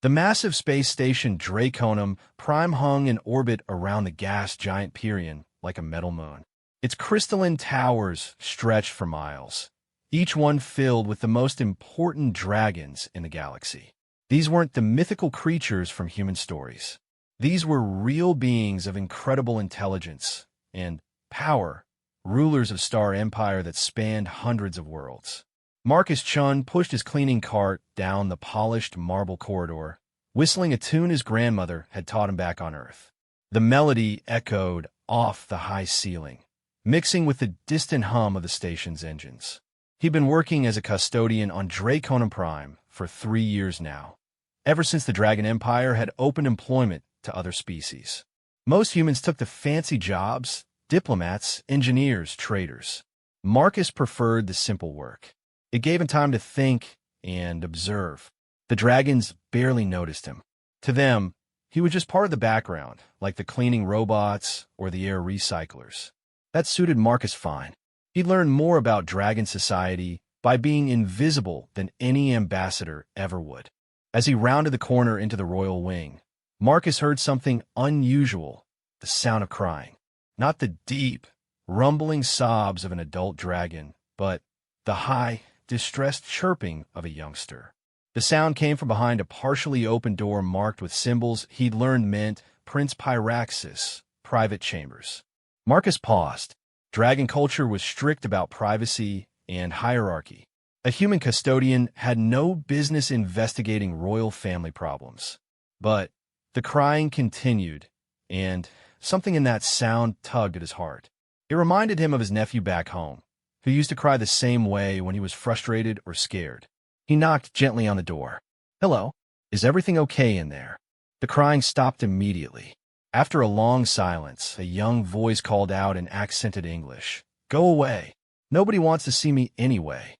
The massive space station Draconum Prime hung in orbit around the gas giant Pyrrhion like a metal moon. Its crystalline towers stretched for miles, each one filled with the most important dragons in the galaxy. These weren't the mythical creatures from human stories. These were real beings of incredible intelligence and power, rulers of star empire that spanned hundreds of worlds. Marcus Chun pushed his cleaning cart down the polished marble corridor, whistling a tune his grandmother had taught him back on Earth. The melody echoed off the high ceiling, mixing with the distant hum of the station's engines. He'd been working as a custodian on Draconum Prime for 3 years now, ever since the Dragon Empire had opened employment to other species. Most humans took the fancy jobs: diplomats, engineers, traders. Marcus preferred the simple work. It gave him time to think and observe. The dragons barely noticed him. To them, he was just part of the background, like the cleaning robots or the air recyclers. That suited Marcus fine. He learned more about dragon society by being invisible than any ambassador ever would. As he rounded the corner into the royal wing, Marcus heard something unusual: the sound of crying. Not the deep, rumbling sobs of an adult dragon, but the high, distressed chirping of a youngster. The sound came from behind a partially open door marked with symbols he'd learned meant Prince Pyraxis' private chambers. Marcus paused. Dragon culture was strict about privacy and hierarchy. A human custodian had no business investigating royal family problems. But the crying continued, and something in that sound tugged at his heart. It reminded him of his nephew back home, who used to cry the same way when he was frustrated or scared. He knocked gently on the door. "Hello, is everything okay in there?" The crying stopped immediately. After a long silence, a young voice called out in accented English, "Go away. Nobody wants to see me anyway."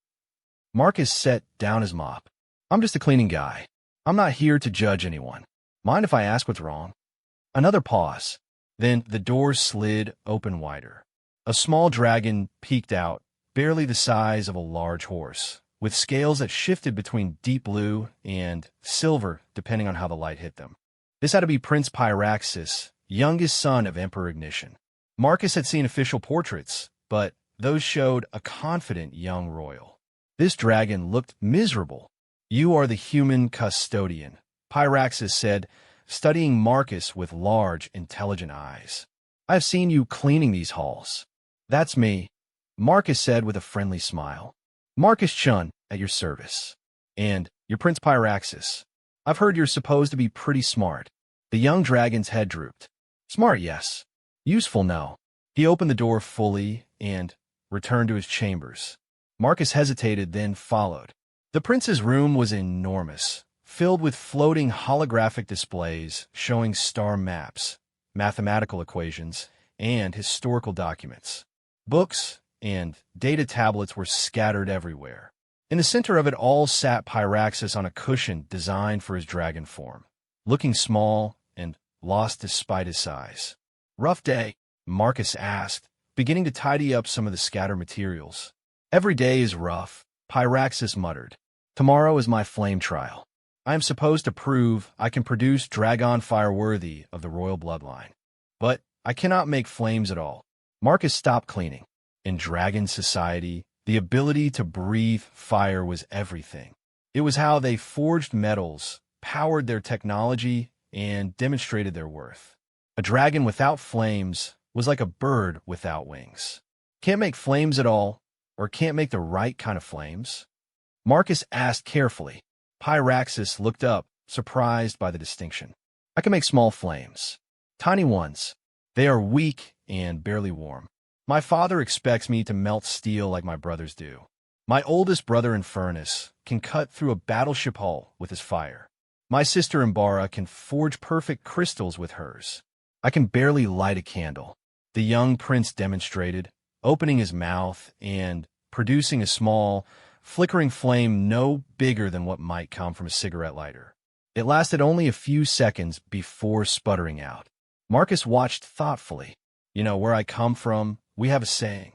Marcus set down his mop. "I'm just a cleaning guy. I'm not here to judge anyone. Mind if I ask what's wrong?" Another pause. Then the door slid open wider. A small dragon peeked out, barely the size of a large horse, with scales that shifted between deep blue and silver depending on how the light hit them. This had to be Prince Pyraxis, youngest son of Emperor Ignition. Marcus had seen official portraits, but those showed a confident young royal. This dragon looked miserable. "You are the human custodian," Pyraxis said, studying Marcus with large, intelligent eyes. "I have seen you cleaning these halls." "That's me," Marcus said with a friendly smile. "Marcus Chun, at your service. And you're Prince Pyraxis. I've heard you're supposed to be pretty smart." The young dragon's head drooped. "Smart, yes. Useful, no." He opened the door fully and returned to his chambers. Marcus hesitated, then followed. The prince's room was enormous, filled with floating holographic displays showing star maps, mathematical equations, and historical documents. Books and data tablets were scattered everywhere. In the center of it all sat Pyraxis on a cushion designed for his dragon form, looking small and lost despite his size. "Rough day?" Marcus asked, beginning to tidy up some of the scattered materials. "Every day is rough," Pyraxis muttered. "Tomorrow is my flame trial. I am supposed to prove I can produce dragon fire worthy of the royal bloodline. But I cannot make flames at all." Marcus stopped cleaning. In dragon society, the ability to breathe fire was everything. It was how they forged metals, powered their technology, and demonstrated their worth. A dragon without flames was like a bird without wings. Can't make flames at all, or can't make the right kind of flames? Marcus asked carefully. Pyraxis looked up, surprised by the distinction. "I can make small flames. Tiny ones. They are weak and barely warm. My father expects me to melt steel like my brothers do. My oldest brother Infernus can cut through a battleship hull with his fire. My sister Imbara can forge perfect crystals with hers. I can barely light a candle." The young prince demonstrated, opening his mouth and producing a small, flickering flame no bigger than what might come from a cigarette lighter. It lasted only a few seconds before sputtering out. Marcus watched thoughtfully. "You know, where I come from, we have a saying.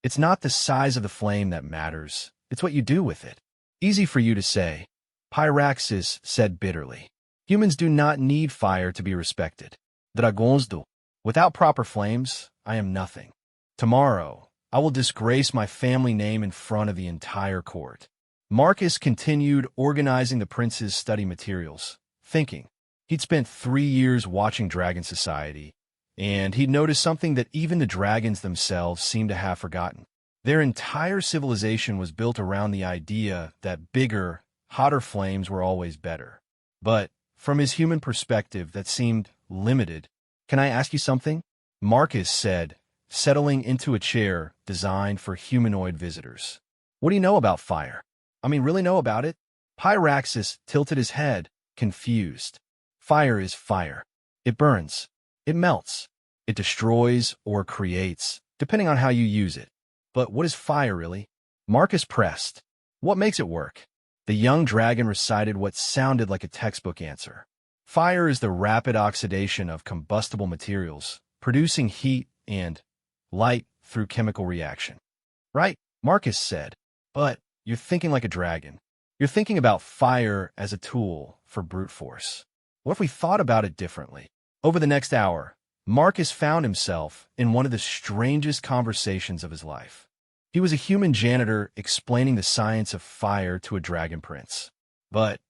It's not the size of the flame that matters, it's what you do with it." "Easy for you to say," Pyraxis said bitterly. Humans do not need fire to be respected. Dragões do. Without proper flames, I am nothing. Tomorrow, I will disgrace my family name in front of the entire court. Marcus continued organizing the prince's study materials, thinking. He'd spent 3 years watching Dragon Society, and he'd noticed something that even the dragons themselves seemed to have forgotten. Their entire civilization was built around the idea that bigger, hotter flames were always better. But from his human perspective, that seemed limited. "Can I ask you something?" Marcus said, settling into a chair designed for humanoid visitors. "What do you know about fire? Really know about it?" Pyraxis tilted his head, confused. Fire is fire. It burns. It melts. It destroys or creates, depending on how you use it. But what is fire, really? Marcus pressed. What makes it work? The young dragon recited what sounded like a textbook answer. Fire is the rapid oxidation of combustible materials, producing heat and light through chemical reaction. Right, Marcus said. But you're thinking like a dragon. You're thinking about fire as a tool for brute force. What if we thought about it differently? Over the next hour, Marcus found himself in one of the strangest conversations of his life. He was a human janitor explaining the science of fire to a dragon prince. But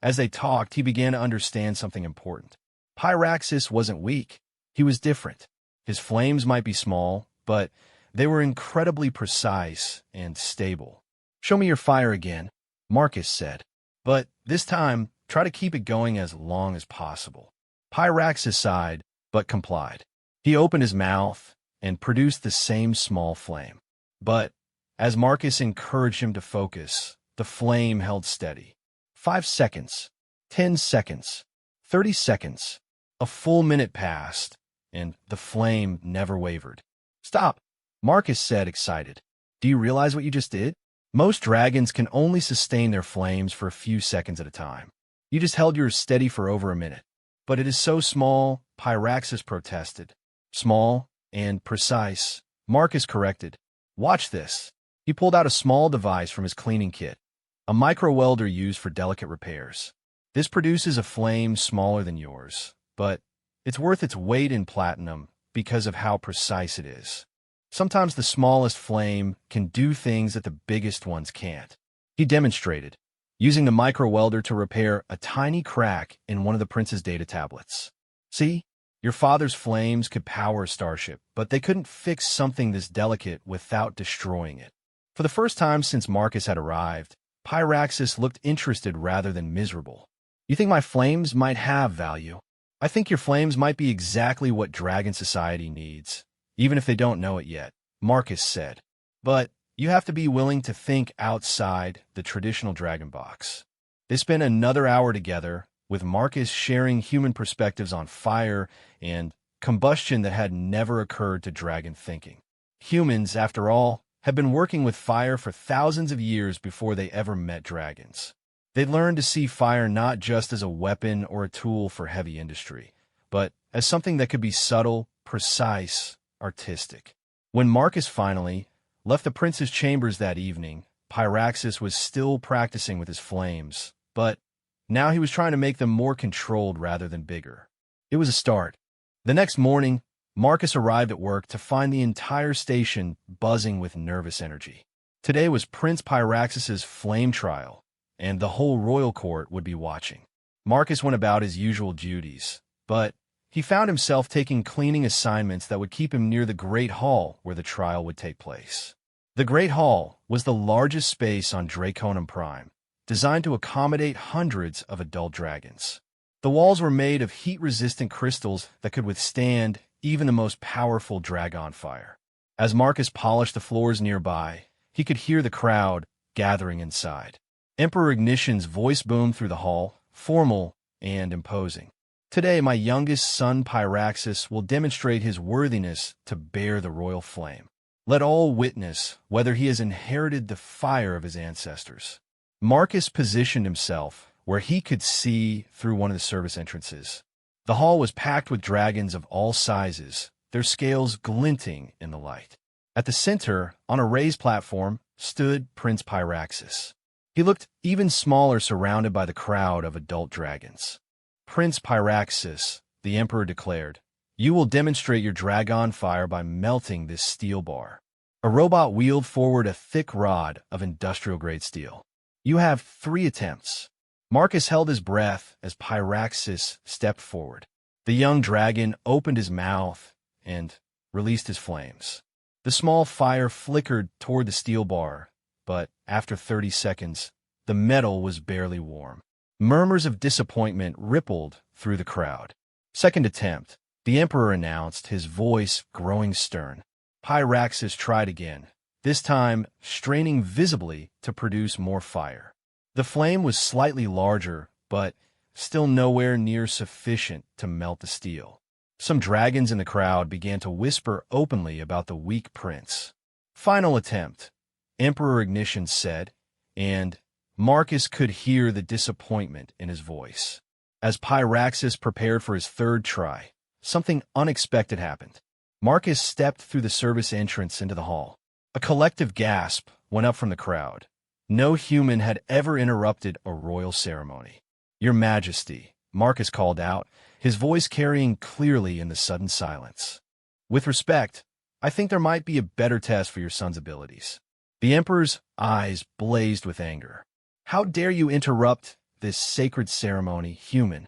as they talked, he began to understand something important. Pyraxis wasn't weak. He was different. His flames might be small, but they were incredibly precise and stable. "Show me your fire again," Marcus said. "But this time, try to keep it going as long as possible." Pyraxis sighed, but complied. He opened his mouth and produced the same small flame. But as Marcus encouraged him to focus, the flame held steady. 5 seconds, 10 seconds, 30 seconds. A full minute passed, and the flame never wavered. "Stop," Marcus said, excited. "Do you realize what you just did? Most dragons can only sustain their flames for a few seconds at a time. You just held yours steady for over a minute." "But it is so small," Pyraxis protested. "Small and precise," Marcus corrected. "Watch this." He pulled out a small device from his cleaning kit, a micro-welder used for delicate repairs. "This produces a flame smaller than yours, but it's worth its weight in platinum because of how precise it is. Sometimes the smallest flame can do things that the biggest ones can't." He demonstrated, using the micro-welder to repair a tiny crack in one of the prince's data tablets. "See? Your father's flames could power a starship, but they couldn't fix something this delicate without destroying it." For the first time since Marcus had arrived, Pyraxis looked interested rather than miserable. "You think my flames might have value? I think your flames might be exactly what Dragon Society needs, even if they don't know it yet," Marcus said. "But you have to be willing to think outside the traditional dragon box." They spent another hour together, with Marcus sharing human perspectives on fire and combustion that had never occurred to dragon thinking. Humans, after all, had been working with fire for thousands of years before they ever met dragons. They'd learned to see fire not just as a weapon or a tool for heavy industry, but as something that could be subtle, precise, artistic. When Marcus finally left the prince's chambers that evening, Pyraxis was still practicing with his flames, but now he was trying to make them more controlled rather than bigger. It was a start. The next morning, Marcus arrived at work to find the entire station buzzing with nervous energy. Today was Prince Pyraxis's flame trial, and the whole royal court would be watching. Marcus went about his usual duties, but he found himself taking cleaning assignments that would keep him near the Great Hall where the trial would take place. The Great Hall was the largest space on Draconum Prime, designed to accommodate hundreds of adult dragons. The walls were made of heat-resistant crystals that could withstand even the most powerful dragon fire. As Marcus polished the floors nearby, he could hear the crowd gathering inside. Emperor Ignition's voice boomed through the hall, formal and imposing. "Today, my youngest son Pyraxis will demonstrate his worthiness to bear the royal flame. Let all witness whether he has inherited the fire of his ancestors." Marcus positioned himself where he could see through one of the service entrances. The hall was packed with dragons of all sizes, their scales glinting in the light. At the center, on a raised platform, stood Prince Pyraxis. He looked even smaller surrounded by the crowd of adult dragons. Prince Pyraxis, the Emperor declared, you will demonstrate your dragon fire by melting this steel bar. A robot wheeled forward a thick rod of industrial-grade steel. You have 3 attempts. Marcus held his breath as Pyraxis stepped forward. The young dragon opened his mouth and released his flames. The small fire flickered toward the steel bar, but after 30 seconds, the metal was barely warm. Murmurs of disappointment rippled through the crowd. Second attempt, the Emperor announced, his voice growing stern. Pyraxis tried again, this time straining visibly to produce more fire. The flame was slightly larger, but still nowhere near sufficient to melt the steel. Some dragons in the crowd began to whisper openly about the weak prince. Final attempt, Emperor Ignition said, and Marcus could hear the disappointment in his voice. As Pyraxis prepared for his 3rd try, something unexpected happened. Marcus stepped through the service entrance into the hall. A collective gasp went up from the crowd. No human had ever interrupted a royal ceremony. Your Majesty, Marcus called out, his voice carrying clearly in the sudden silence. With respect, I think there might be a better test for your son's abilities. The Emperor's eyes blazed with anger. How dare you interrupt this sacred ceremony, human?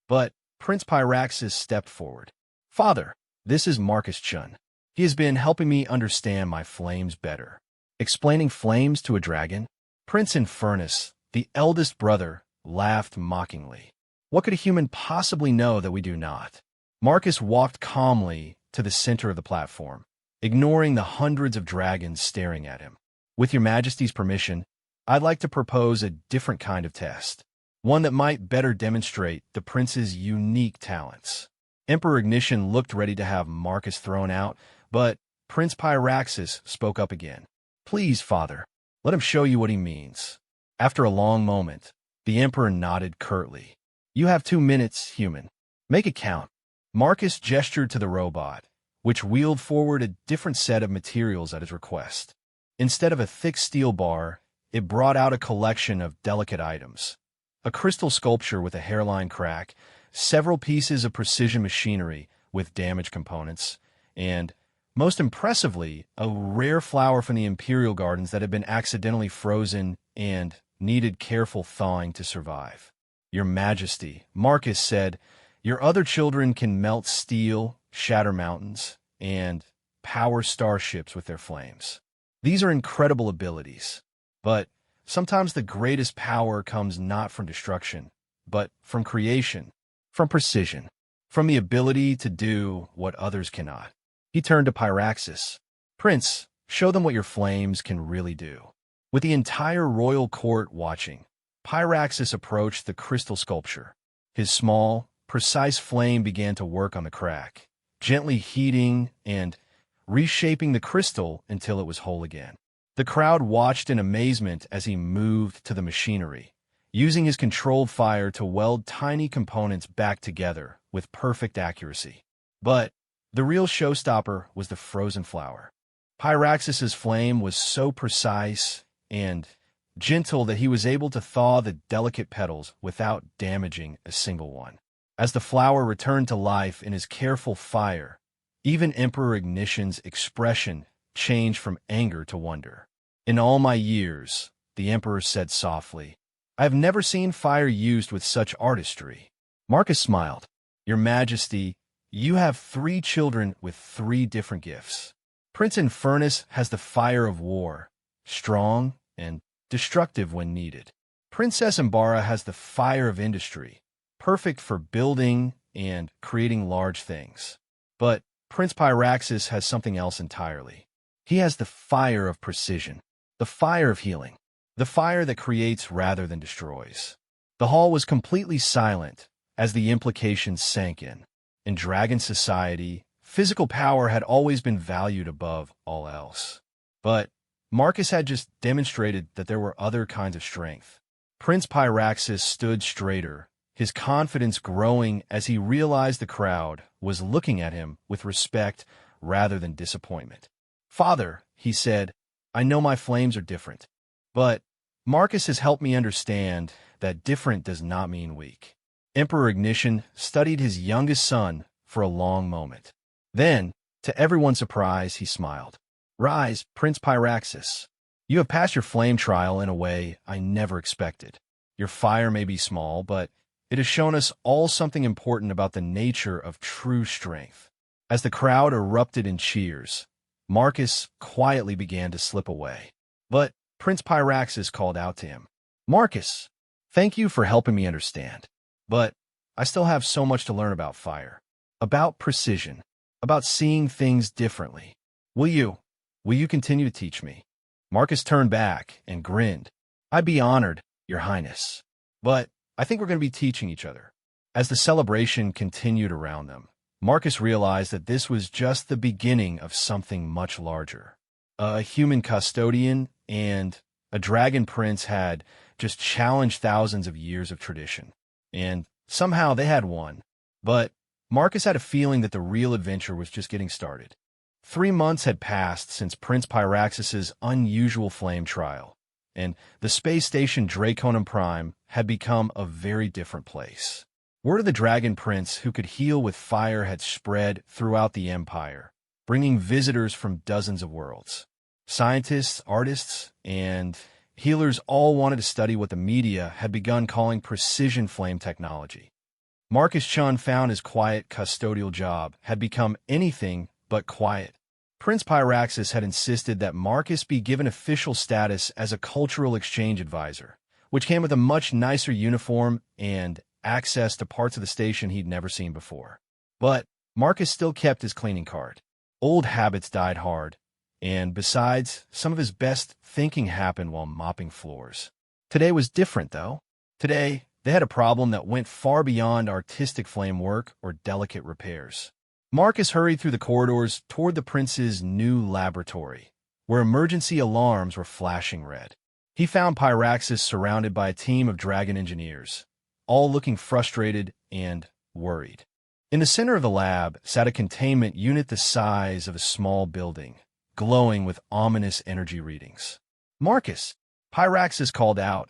But Prince Pyraxis stepped forward. Father, this is Marcus Chun. He has been helping me understand my flames better. Explaining flames to a dragon? Prince Infernus, the eldest brother, laughed mockingly. What could a human possibly know that we do not? Marcus walked calmly to the center of the platform, ignoring the hundreds of dragons staring at him. With your Majesty's permission, I'd like to propose a different kind of test, one that might better demonstrate the prince's unique talents. Emperor Ignition looked ready to have Marcus thrown out, but Prince Pyraxis spoke up again. Please, father, let him show you what he means. After a long moment, the Emperor nodded curtly. You have 2 minutes, human. Make it count. Marcus gestured to the robot, which wheeled forward a different set of materials at his request. Instead of a thick steel bar, it brought out a collection of delicate items. A crystal sculpture with a hairline crack, several pieces of precision machinery with damaged components, and, most impressively, a rare flower from the Imperial Gardens that had been accidentally frozen and needed careful thawing to survive. Your Majesty, Marcus said, your other children can melt steel, shatter mountains, and power starships with their flames. These are incredible abilities, but sometimes the greatest power comes not from destruction, but from creation, from precision, from the ability to do what others cannot. He turned to Pyraxis. Prince, show them what your flames can really do. With the entire royal court watching, Pyraxis approached the crystal sculpture. His small, precise flame began to work on the crack, gently heating and reshaping the crystal until it was whole again. The crowd watched in amazement as he moved to the machinery, using his controlled fire to weld tiny components back together with perfect accuracy. But the real showstopper was the frozen flower. Pyraxis's flame was so precise and gentle that he was able to thaw the delicate petals without damaging a single one. As the flower returned to life in his careful fire, even Emperor Ignition's expression changed from anger to wonder. In all my years, the Emperor said softly, I have never seen fire used with such artistry. Marcus smiled. Your Majesty, you have 3 children with 3 different gifts. Prince Infernus has the fire of war, strong and destructive when needed. Princess Imbara has the fire of industry, perfect for building and creating large things. But Prince Pyraxis has something else entirely. He has the fire of precision, the fire of healing, the fire that creates rather than destroys. The hall was completely silent as the implications sank in. In dragon society, physical power had always been valued above all else. But Marcus had just demonstrated that there were other kinds of strength. Prince Pyraxis stood straighter, his confidence growing as he realized the crowd was looking at him with respect rather than disappointment. Father, he said, I know my flames are different, but Marcus has helped me understand that different does not mean weak. Emperor Ignition studied his youngest son for a long moment. Then, to everyone's surprise, he smiled. "Rise, Prince Pyraxis. You have passed your flame trial in a way I never expected. Your fire may be small, but it has shown us all something important about the nature of true strength." As the crowd erupted in cheers, Marcus quietly began to slip away. But Prince Pyraxis called out to him. "Marcus, thank you for helping me understand. But I still have so much to learn about fire, about precision, about seeing things differently. Will you continue to teach me?" Marcus turned back and grinned. "I'd be honored, Your Highness. But I think we're going to be teaching each other." As the celebration continued around them, Marcus realized that this was just the beginning of something much larger. A human custodian and a dragon prince had just challenged thousands of years of tradition. And somehow they had won. But Marcus had a feeling that the real adventure was just getting started. 3 months had passed since Prince Pyraxis's unusual flame trial, and the space station Draconum Prime had become a very different place. Word of the Dragon Prince who could heal with fire had spread throughout the Empire, bringing visitors from dozens of worlds. Scientists, artists, and healers all wanted to study what the media had begun calling precision flame technology. Marcus Chun found his quiet custodial job had become anything but quiet. Prince Pyraxis had insisted that Marcus be given official status as a cultural exchange advisor, which came with a much nicer uniform and access to parts of the station he'd never seen before. But Marcus still kept his cleaning card. Old habits died hard, and besides, some of his best thinking happened while mopping floors. Today was different, though. Today, they had a problem that went far beyond artistic flame work or delicate repairs. Marcus hurried through the corridors toward the prince's new laboratory, where emergency alarms were flashing red. He found Pyraxis surrounded by a team of dragon engineers, all looking frustrated and worried. In the center of the lab sat a containment unit the size of a small building, glowing with ominous energy readings. "Marcus," Pyraxis called out,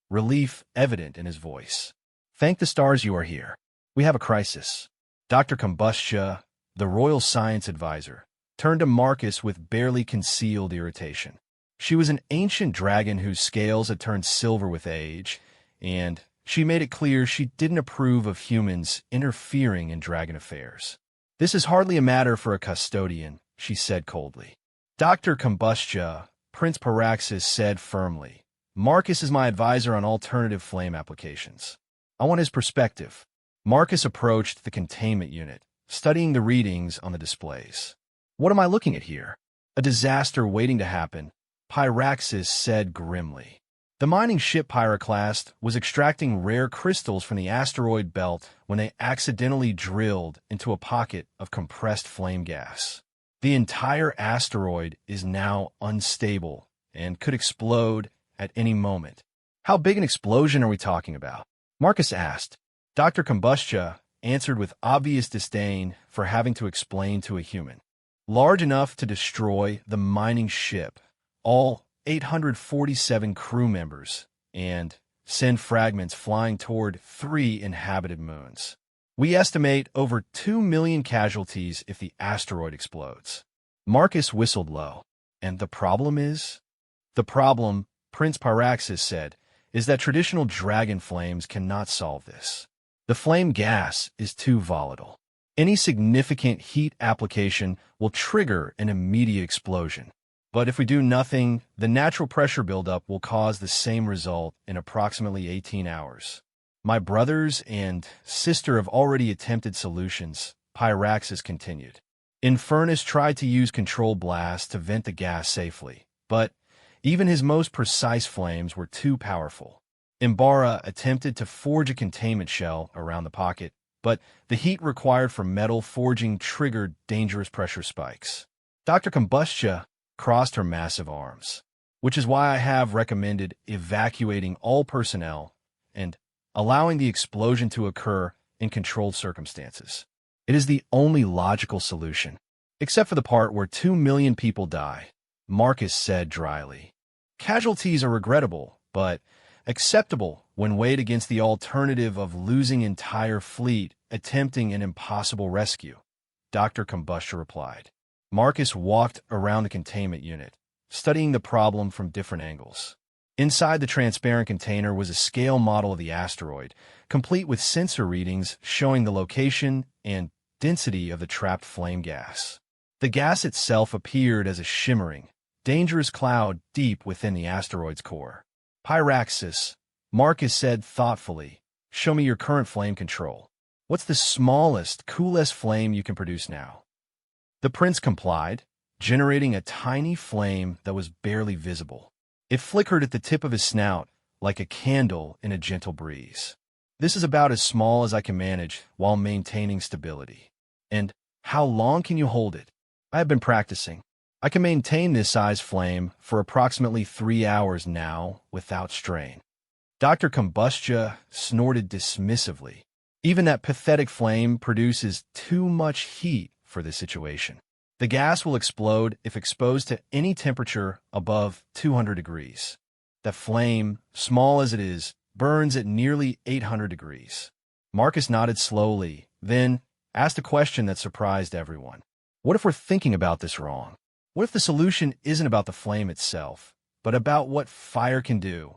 relief evident in his voice. "Thank the stars you are here. We have a crisis." Dr. Combustia, the royal science advisor, turned to Marcus with barely concealed irritation. She was an ancient dragon whose scales had turned silver with age, and she made it clear she didn't approve of humans interfering in dragon affairs. "This is hardly a matter for a custodian," she said coldly. "Dr. Combustia," Prince Pyraxis said firmly, "Marcus is my advisor on alternative flame applications. I want his perspective." Marcus approached the containment unit, studying the readings on the displays. "What am I looking at here?" "A disaster waiting to happen," Pyraxis said grimly. The mining ship Pyroclast was extracting rare crystals from the asteroid belt when they accidentally drilled into a pocket of compressed flame gas. The entire asteroid is now unstable and could explode at any moment. "How big an explosion are we talking about?" Marcus asked. Dr. Combustia answered with obvious disdain for having to explain to a human. "Large enough to destroy the mining ship, all 847 crew members, and send fragments flying toward 3 inhabited moons. We estimate over 2 million casualties if the asteroid explodes." Marcus whistled low. "And the problem is?" "The problem," Prince Pyraxis said, "is that traditional dragon flames cannot solve this. The flame gas is too volatile. Any significant heat application will trigger an immediate explosion. But if we do nothing, the natural pressure buildup will cause the same result in approximately 18 hours. My brothers and sister have already attempted solutions," Pyraxis continued. Infernus tried to use control blasts to vent the gas safely, but even his most precise flames were too powerful. Imbara attempted to forge a containment shell around the pocket, but the heat required for metal forging triggered dangerous pressure spikes. Dr. Combustia crossed her massive arms, "Which is why I have recommended evacuating all personnel and allowing the explosion to occur in controlled circumstances. It is the only logical solution, except for the part where 2 million people die," Marcus said dryly. "Casualties are regrettable, but acceptable when weighed against the alternative of losing entire fleet attempting an impossible rescue, Dr. Combustia replied. Marcus walked around the containment unit, studying the problem from different angles. Inside the transparent container was a scale model of the asteroid, complete with sensor readings showing the location and density of the trapped flame gas. The gas itself appeared as a shimmering, dangerous cloud deep within the asteroid's core. Pyraxis, Marcus said thoughtfully, show me your current flame control. What's the smallest, coolest flame you can produce now? The prince complied, generating a tiny flame that was barely visible. It flickered at the tip of his snout like a candle in a gentle breeze. This is about as small as I can manage while maintaining stability. And how long can you hold it? I have been practicing. I can maintain this size flame for approximately 3 hours now without strain. Dr. Combustia snorted dismissively. Even that pathetic flame produces too much heat for this situation. The gas will explode if exposed to any temperature above 200 degrees. The flame, small as it is, burns at nearly 800 degrees. Marcus nodded slowly, then asked a question that surprised everyone. What if we're thinking about this wrong? What if the solution isn't about the flame itself, but about what fire can do?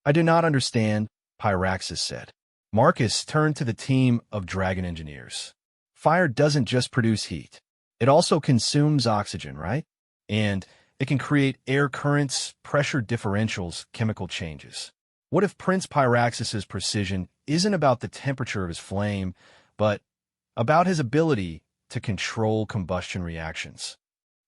I do not understand, Pyraxis said. Marcus turned to the team of dragon engineers. Fire doesn't just produce heat. It also consumes oxygen, right? And it can create air currents, pressure differentials, chemical changes. What if Prince Pyraxis's precision isn't about the temperature of his flame, but about his ability to control combustion reactions?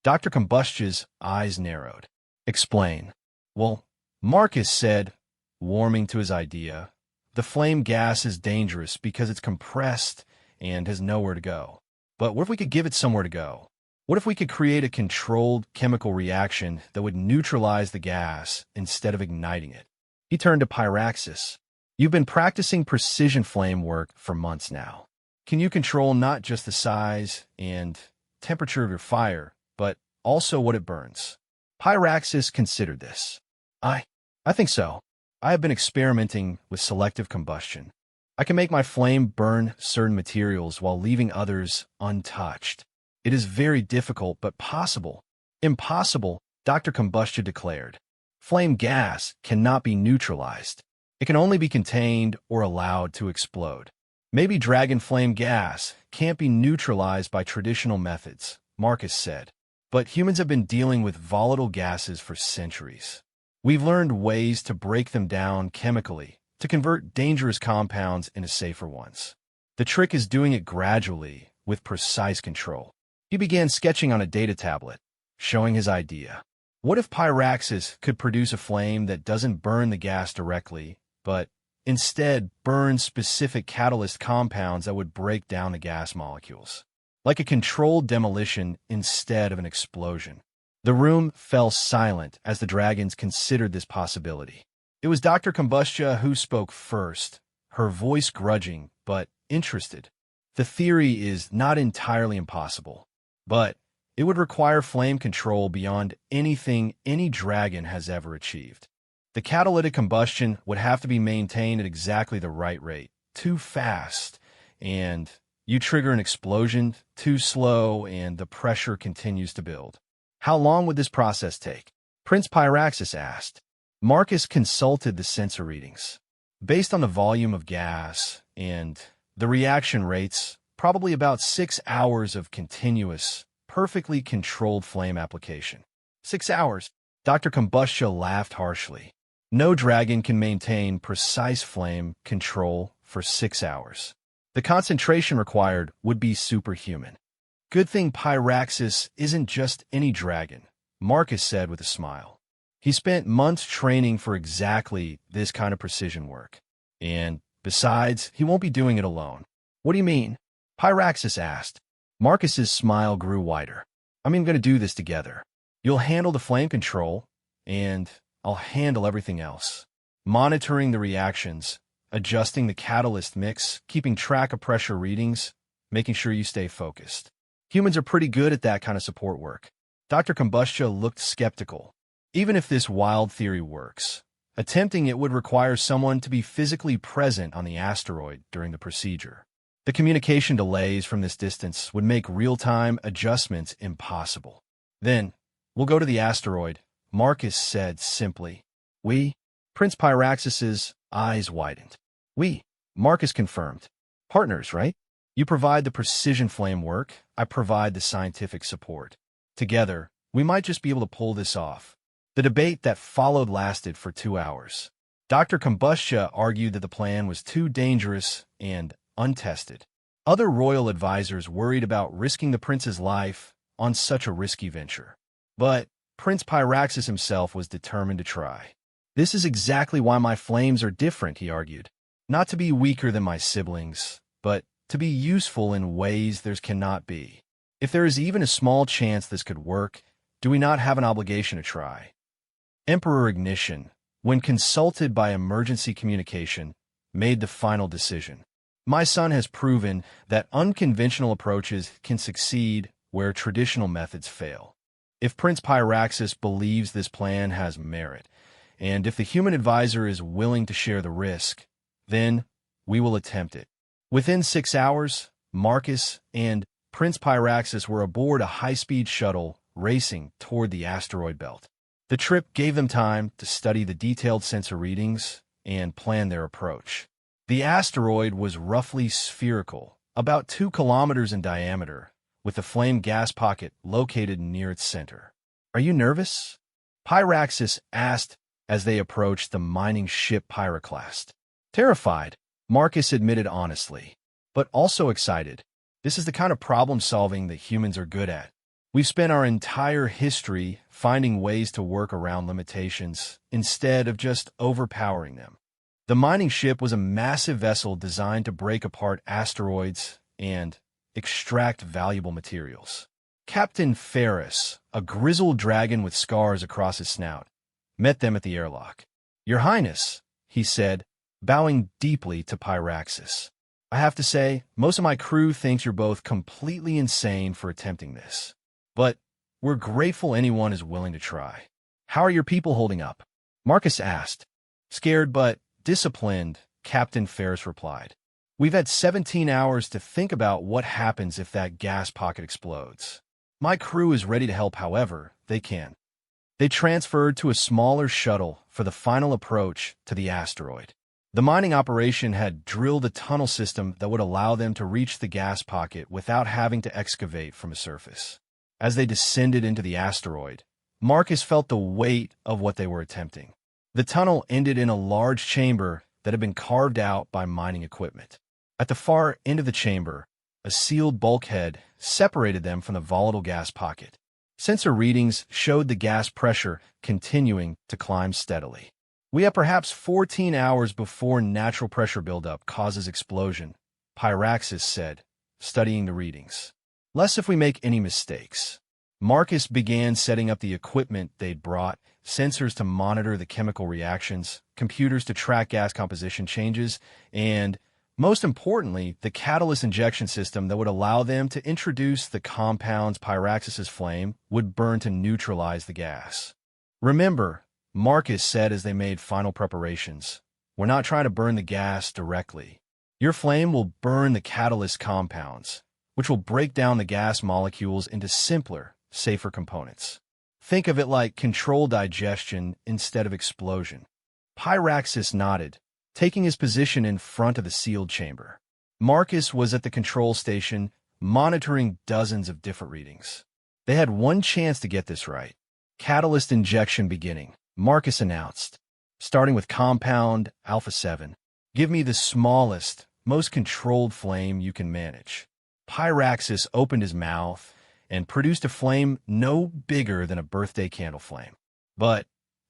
Dr. Combustia's eyes narrowed. Explain. Well, Marcus said, warming to his idea, the flame gas is dangerous because it's compressed and has nowhere to go. But what if we could give it somewhere to go? What if we could create a controlled chemical reaction that would neutralize the gas instead of igniting it? He turned to Pyraxis. You've been practicing precision flame work for months now. Can you control not just the size and temperature of your fire, but also what it burns? Pyraxis considered this. I think so. I have been experimenting with selective combustion. I can make my flame burn certain materials while leaving others untouched. It is very difficult, but possible. Impossible, Dr. Combustia declared. Flame gas cannot be neutralized. It can only be contained or allowed to explode. Maybe dragon flame gas can't be neutralized by traditional methods, Marcus said. But humans have been dealing with volatile gases for centuries. We've learned ways to break them down chemically, to convert dangerous compounds into safer ones. The trick is doing it gradually, with precise control. He began sketching on a data tablet, showing his idea. What if Pyraxis could produce a flame that doesn't burn the gas directly, but instead burns specific catalyst compounds that would break down the gas molecules? Like a controlled demolition instead of an explosion. The room fell silent as the dragons considered this possibility. It was Dr. Combustia who spoke first, her voice grudging but interested. The theory is not entirely impossible, but it would require flame control beyond anything any dragon has ever achieved. The catalytic combustion would have to be maintained at exactly the right rate. Too fast, and you trigger an explosion. Too slow, and the pressure continues to build. How long would this process take? Prince Pyraxis asked. Marcus consulted the sensor readings. Based on the volume of gas and the reaction rates, probably about 6 hours of continuous, perfectly controlled flame application. 6 hours? Dr. Combustia laughed harshly. No dragon can maintain precise flame control for 6 hours. The concentration required would be superhuman. Good thing Pyraxis isn't just any dragon, Marcus said with a smile. He spent months training for exactly this kind of precision work. And besides, he won't be doing it alone. What do you mean? Pyraxis asked. Marcus's smile grew wider. I'm going to do this together. You'll handle the flame control, and I'll handle everything else. Monitoring the reactions, adjusting the catalyst mix, keeping track of pressure readings, making sure you stay focused. Humans are pretty good at that kind of support work. Dr. Combustia looked skeptical. Even if this wild theory works, Attempting it would require someone to be physically present on the asteroid during the procedure. The communication delays from this distance would make real-time adjustments impossible. Then, we'll go to the asteroid, Marcus said simply. We? Prince Pyraxis's eyes widened. We, Marcus confirmed. Partners, right? You provide the precision flame work, I provide the scientific support. Together, we might just be able to pull this off. The debate that followed lasted for 2 hours. Dr. Combustia argued that the plan was too dangerous and untested. Other royal advisors worried about risking the prince's life on such a risky venture. But Prince Pyraxis himself was determined to try. This is exactly why my flames are different, he argued. Not to be weaker than my siblings, but to be useful in ways there cannot be. If there is even a small chance this could work, do we not have an obligation to try? Emperor Ignition, when consulted by emergency communication, made the final decision. My son has proven that unconventional approaches can succeed where traditional methods fail. If Prince Pyraxis believes this plan has merit, and if the human advisor is willing to share the risk, then we will attempt it. Within 6 hours, Marcus and Prince Pyraxis were aboard a high-speed shuttle racing toward the asteroid belt. The trip gave them time to study the detailed sensor readings and plan their approach. The asteroid was roughly spherical, about 2 kilometers in diameter, with a flame gas pocket located near its center. Are you nervous? Pyraxis asked as they approached the mining ship Pyroclast. Terrified, Marcus admitted honestly, but also excited. This is the kind of problem-solving that humans are good at. We've spent our entire history finding ways to work around limitations instead of just overpowering them. The mining ship was a massive vessel designed to break apart asteroids and extract valuable materials. Captain Ferris, a grizzled dragon with scars across his snout, met them at the airlock. Your Highness, he said, bowing deeply to Pyraxis. I have to say, most of my crew thinks you're both completely insane for attempting this. But we're grateful anyone is willing to try. How are your people holding up? Marcus asked. Scared but disciplined, Captain Ferris replied. We've had 17 hours to think about what happens if that gas pocket explodes. My crew is ready to help however they can. They transferred to a smaller shuttle for the final approach to the asteroid. The mining operation had drilled a tunnel system that would allow them to reach the gas pocket without having to excavate from the surface. As they descended into the asteroid, Marcus felt the weight of what they were attempting. The tunnel ended in a large chamber that had been carved out by mining equipment. At the far end of the chamber, a sealed bulkhead separated them from the volatile gas pocket. Sensor readings showed the gas pressure continuing to climb steadily. We have perhaps 14 hours before natural pressure buildup causes explosion, Pyraxis said, studying the readings. Less if we make any mistakes. Marcus began setting up the equipment they'd brought, sensors to monitor the chemical reactions, computers to track gas composition changes, and, most importantly, the catalyst injection system that would allow them to introduce the compounds Pyraxis's flame would burn to neutralize the gas. Remember, Marcus said as they made final preparations, we're not trying to burn the gas directly. Your flame will burn the catalyst compounds, which will break down the gas molecules into simpler, safer components. Think of it like controlled digestion instead of explosion. Pyraxis nodded, taking his position in front of the sealed chamber. Marcus was at the control station, monitoring dozens of different readings. They had one chance to get this right. Catalyst injection beginning, Marcus announced, starting with compound Alpha 7. Give me the smallest, most controlled flame you can manage. Pyraxis opened his mouth and produced a flame no bigger than a birthday candle flame. But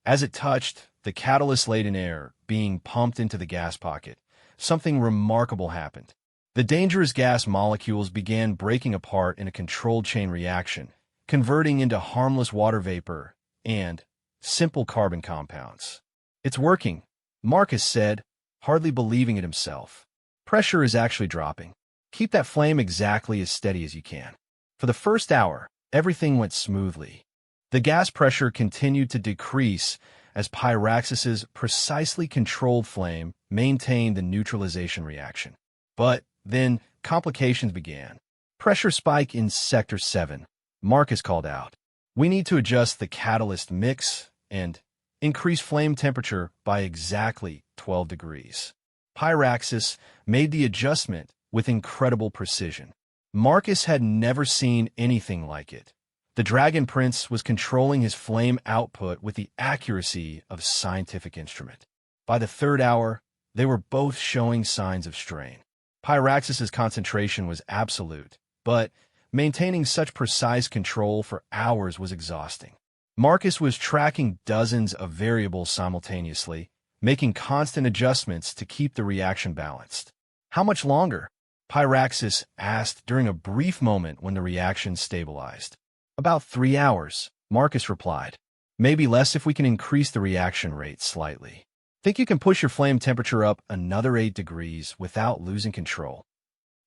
as it touched the catalyst-laden air being pumped into the gas pocket, something remarkable happened. The dangerous gas molecules began breaking apart in a controlled chain reaction, converting into harmless water vapor and simple carbon compounds. It's working, Marcus said, hardly believing it himself. Pressure is actually dropping. Keep that flame exactly as steady as you can. For the first hour, everything went smoothly. The gas pressure continued to decrease as Pyraxis's precisely controlled flame maintained the neutralization reaction. But then complications began. Pressure spike in Sector 7. Marcus called out. We need to adjust the catalyst mix and increase flame temperature by exactly 12 degrees. Pyraxis made the adjustment with incredible precision. Marcus had never seen anything like it. The Dragon Prince was controlling his flame output with the accuracy of a scientific instrument. By the third hour, they were both showing signs of strain. Pyraxis's concentration was absolute, but maintaining such precise control for hours was exhausting. Marcus was tracking dozens of variables simultaneously, making constant adjustments to keep the reaction balanced. How much longer? Pyraxis asked during a brief moment when the reaction stabilized. About 3 hours, Marcus replied. Maybe less if we can increase the reaction rate slightly. Think you can push your flame temperature up another 8 degrees without losing control?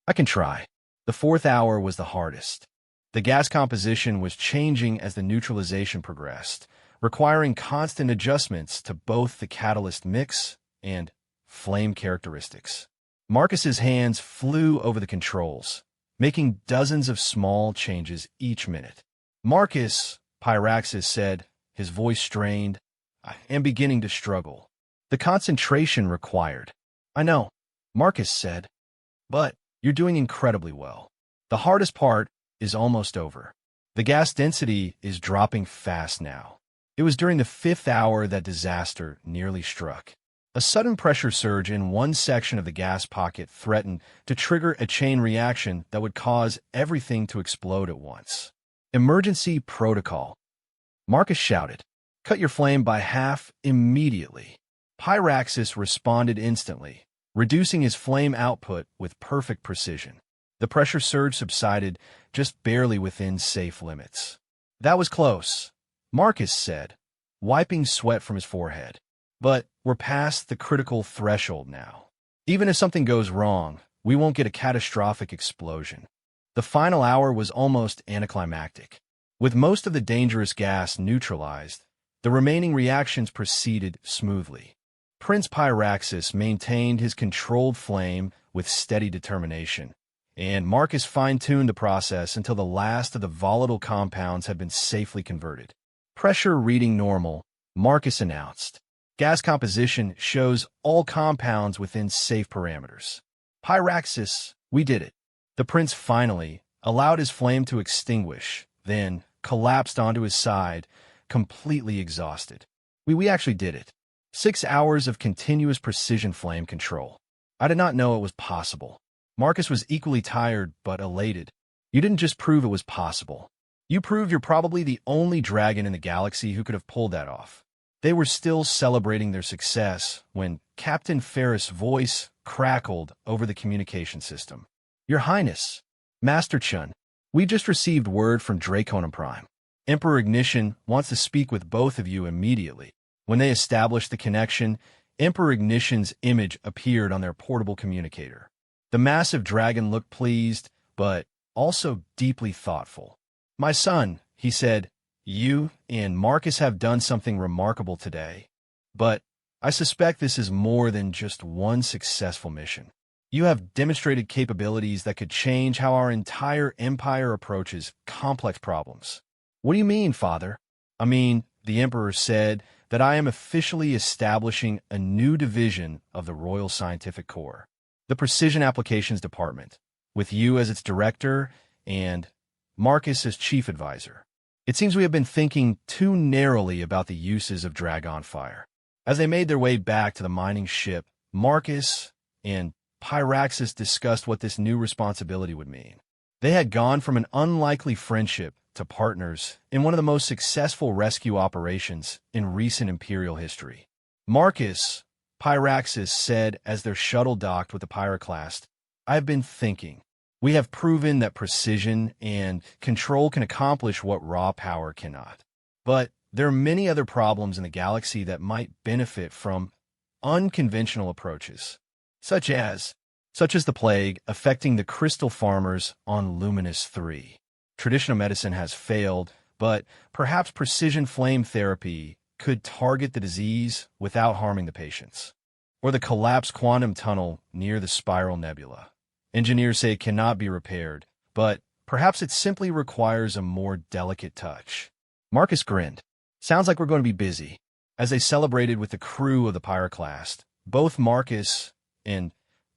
I can try. The 4th hour was the hardest. The gas composition was changing as the neutralization progressed, requiring constant adjustments to both the catalyst mix and flame characteristics. Marcus's hands flew over the controls, making dozens of small changes each minute. Marcus, Pyraxis said, his voice strained, I am beginning to struggle. The concentration required. I know, Marcus said, but you're doing incredibly well. The hardest part is almost over. The gas density is dropping fast now. It was during the 5th hour that disaster nearly struck. A sudden pressure surge in one section of the gas pocket threatened to trigger a chain reaction that would cause everything to explode at once. Emergency protocol. Marcus shouted, cut your flame by half immediately. Pyraxis responded instantly, reducing his flame output with perfect precision. The pressure surge subsided, just barely within safe limits. That was close, Marcus said, wiping sweat from his forehead. But we're past the critical threshold now. Even if something goes wrong, we won't get a catastrophic explosion. The final hour was almost anticlimactic. With most of the dangerous gas neutralized, the remaining reactions proceeded smoothly. Prince Pyraxis maintained his controlled flame with steady determination, and Marcus fine-tuned the process until the last of the volatile compounds had been safely converted. Pressure reading normal, Marcus announced. Gas composition shows all compounds within safe parameters. Pyraxis, we did it. The prince finally allowed his flame to extinguish, then collapsed onto his side, completely exhausted. We actually did it. 6 hours of continuous precision flame control. I did not know it was possible. Marcus was equally tired but elated. You didn't just prove it was possible. You proved you're probably the only dragon in the galaxy who could have pulled that off. They were still celebrating their success when Captain Ferris' voice crackled over the communication system. Your Highness, Master Chun, we just received word from Draconum Prime. Emperor Ignition wants to speak with both of you immediately. When they established the connection, Emperor Ignition's image appeared on their portable communicator. The massive dragon looked pleased, but also deeply thoughtful. My son, he said, you and Marcus have done something remarkable today. But I suspect this is more than just one successful mission. You have demonstrated capabilities that could change how our entire empire approaches complex problems. What do you mean, Father? I mean, the Emperor said that I am officially establishing a new division of the Royal Scientific Corps, the Precision Applications Department, with you as its director and Marcus as chief advisor. It seems we have been thinking too narrowly about the uses of Dragon Fire. As they made their way back to the mining ship, Marcus and Pyraxis discussed what this new responsibility would mean. They had gone from an unlikely friendship to partners in one of the most successful rescue operations in recent Imperial history. Marcus, Pyraxis said as their shuttle docked with the Pyroclast, I've been thinking. We have proven that precision and control can accomplish what raw power cannot. But there are many other problems in the galaxy that might benefit from unconventional approaches, such as the plague affecting the crystal farmers on Luminous 3. Traditional medicine has failed, but perhaps precision flame therapy could target the disease without harming the patients. Or the collapsed quantum tunnel near the Spiral Nebula. Engineers say it cannot be repaired, but perhaps it simply requires a more delicate touch. Marcus grinned. Sounds like we're going to be busy. As they celebrated with the crew of the Pyroclast, both Marcus and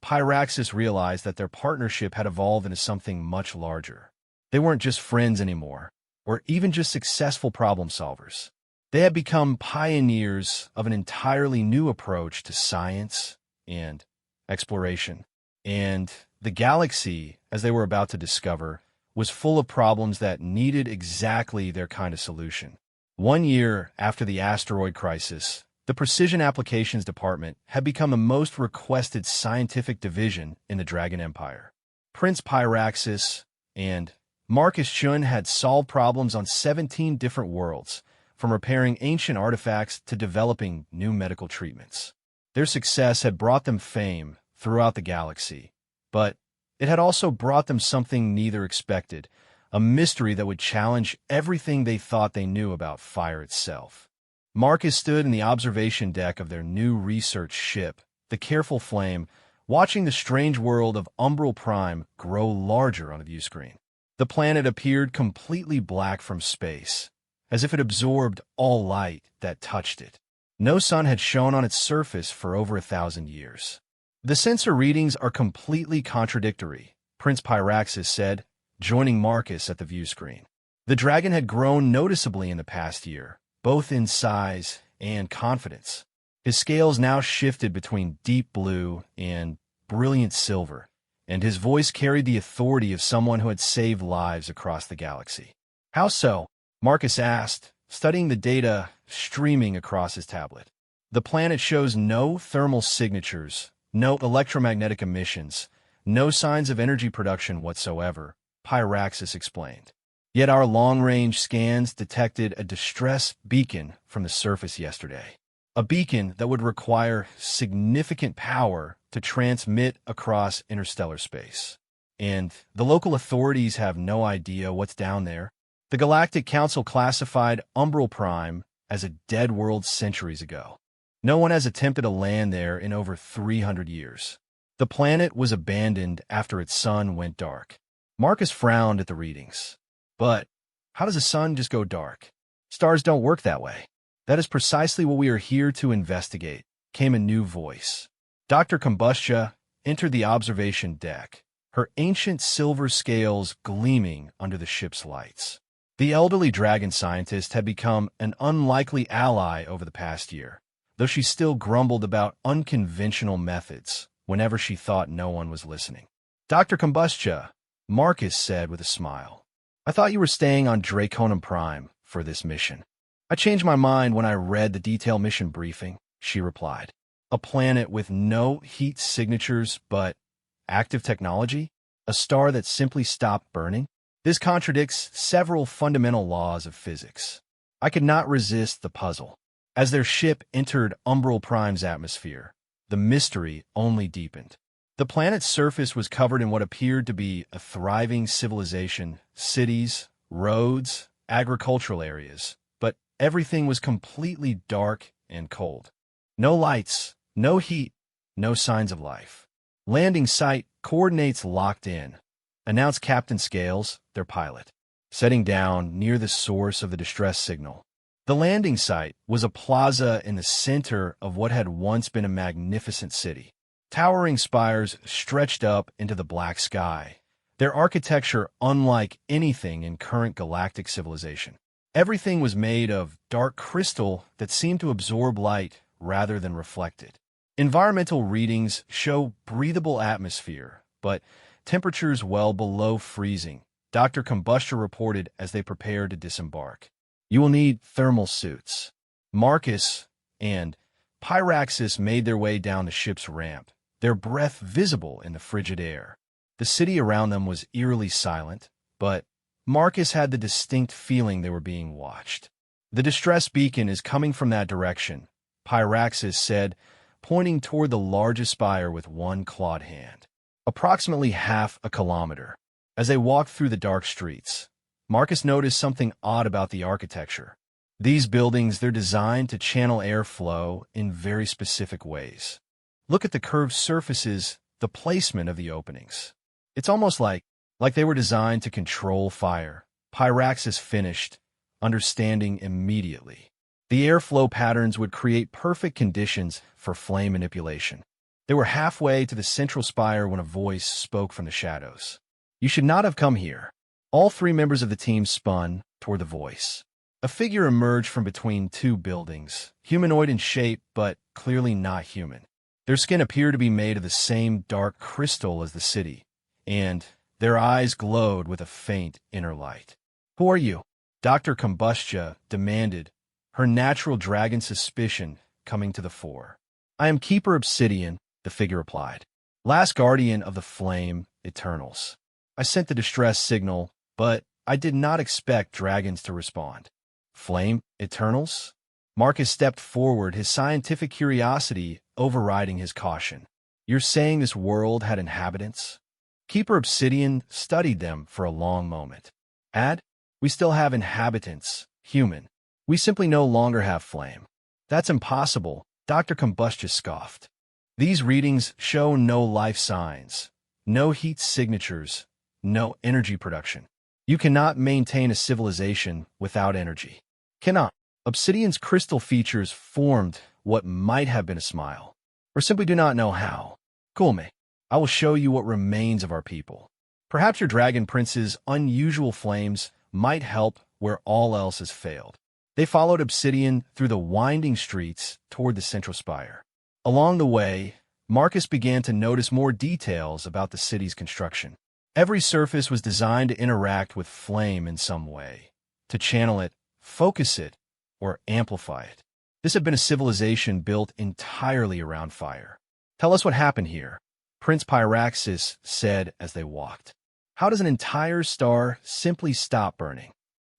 Pyraxis realized that their partnership had evolved into something much larger. They weren't just friends anymore, or even just successful problem solvers. They had become pioneers of an entirely new approach to science and exploration. And the galaxy, as they were about to discover, was full of problems that needed exactly their kind of solution. 1 year after the asteroid crisis, the Precision Applications Department had become the most requested scientific division in the Dragon Empire. Prince Pyraxis and Marcus Chun had solved problems on 17 different worlds, from repairing ancient artifacts to developing new medical treatments. Their success had brought them fame throughout the galaxy, but it had also brought them something neither expected, a mystery that would challenge everything they thought they knew about fire itself. Marcus stood in the observation deck of their new research ship, the Careful Flame, watching the strange world of Umbral Prime grow larger on the viewscreen. The planet appeared completely black from space, as if it absorbed all light that touched it. No sun had shone on its surface for over 1,000 years. The sensor readings are completely contradictory, Prince Pyraxis said, joining Marcus at the viewscreen. The dragon had grown noticeably in the past year, both in size and confidence. His scales now shifted between deep blue and brilliant silver, and his voice carried the authority of someone who had saved lives across the galaxy. How so? Marcus asked, studying the data streaming across his tablet. The planet shows no thermal signatures, no electromagnetic emissions, no signs of energy production whatsoever, Pyraxis explained. Yet our long-range scans detected a distress beacon from the surface yesterday. A beacon that would require significant power to transmit across interstellar space. And the local authorities have no idea what's down there. The Galactic Council classified Umbral Prime as a dead world centuries ago. No one has attempted to land there in over 300 years. The planet was abandoned after its sun went dark. Marcus frowned at the readings. But how does a sun just go dark? Stars don't work that way. That is precisely what we are here to investigate, came a new voice. Dr. Combustia entered the observation deck, her ancient silver scales gleaming under the ship's lights. The elderly dragon scientist had become an unlikely ally over the past year, though she still grumbled about unconventional methods whenever she thought no one was listening. Dr. Combustia, Marcus said with a smile. I thought you were staying on Draconum Prime for this mission. I changed my mind when I read the detailed mission briefing, she replied. A planet with no heat signatures but active technology? A star that simply stopped burning? This contradicts several fundamental laws of physics. I could not resist the puzzle. As their ship entered Umbral Prime's atmosphere, the mystery only deepened. The planet's surface was covered in what appeared to be a thriving civilization, cities, roads, agricultural areas, but everything was completely dark and cold. No lights, no heat, no signs of life. Landing site coordinates locked in, announced Captain Scales, their pilot, setting down near the source of the distress signal. The landing site was a plaza in the center of what had once been a magnificent city. Towering spires stretched up into the black sky, their architecture unlike anything in current galactic civilization. Everything was made of dark crystal that seemed to absorb light rather than reflect it. Environmental readings show breathable atmosphere, but temperatures well below freezing, Dr. Combustia reported as they prepared to disembark. You will need thermal suits. Marcus and Pyraxis made their way down the ship's ramp, their breath visible in the frigid air. The city around them was eerily silent, but Marcus had the distinct feeling they were being watched. The distress beacon is coming from that direction, Pyraxis said, pointing toward the largest spire with one clawed hand. Approximately half a kilometer. As they walked through the dark streets, Marcus noticed something odd about the architecture. These buildings, they're designed to channel airflow in very specific ways. Look at the curved surfaces, the placement of the openings. It's almost like they were designed to control fire. Pyraxis finished, understanding immediately. The airflow patterns would create perfect conditions for flame manipulation. They were halfway to the central spire when a voice spoke from the shadows. "You should not have come here." All three members of the team spun toward the voice. A figure emerged from between two buildings, humanoid in shape, but clearly not human. Their skin appeared to be made of the same dark crystal as the city, and their eyes glowed with a faint inner light. "Who are you?" Dr. Combustia demanded, her natural dragon suspicion coming to the fore. "I am Keeper Obsidian," the figure replied. "Last guardian of the Flame Eternals. I sent the distress signal, but I did not expect dragons to respond." "Flame Eternals?" Marcus stepped forward, his scientific curiosity overriding his caution. "You're saying this world had inhabitants?" Keeper Obsidian studied them for a long moment. We still have inhabitants, human. We simply no longer have flame." "That's impossible," Dr. Combustia scoffed. "These readings show no life signs, no heat signatures, no energy production. You cannot maintain a civilization without energy." "Cannot." Obsidian's crystal features formed what might have been a smile. "Or simply do not know how. Cool me. I will show you what remains of our people. Perhaps your dragon prince's unusual flames might help where all else has failed." They followed Obsidian through the winding streets toward the central spire. Along the way, Marcus began to notice more details about the city's construction. Every surface was designed to interact with flame in some way, to channel it, focus it, or amplify it. This had been a civilization built entirely around fire. "Tell us what happened here," Prince Pyraxis said as they walked. "How does an entire star simply stop burning?"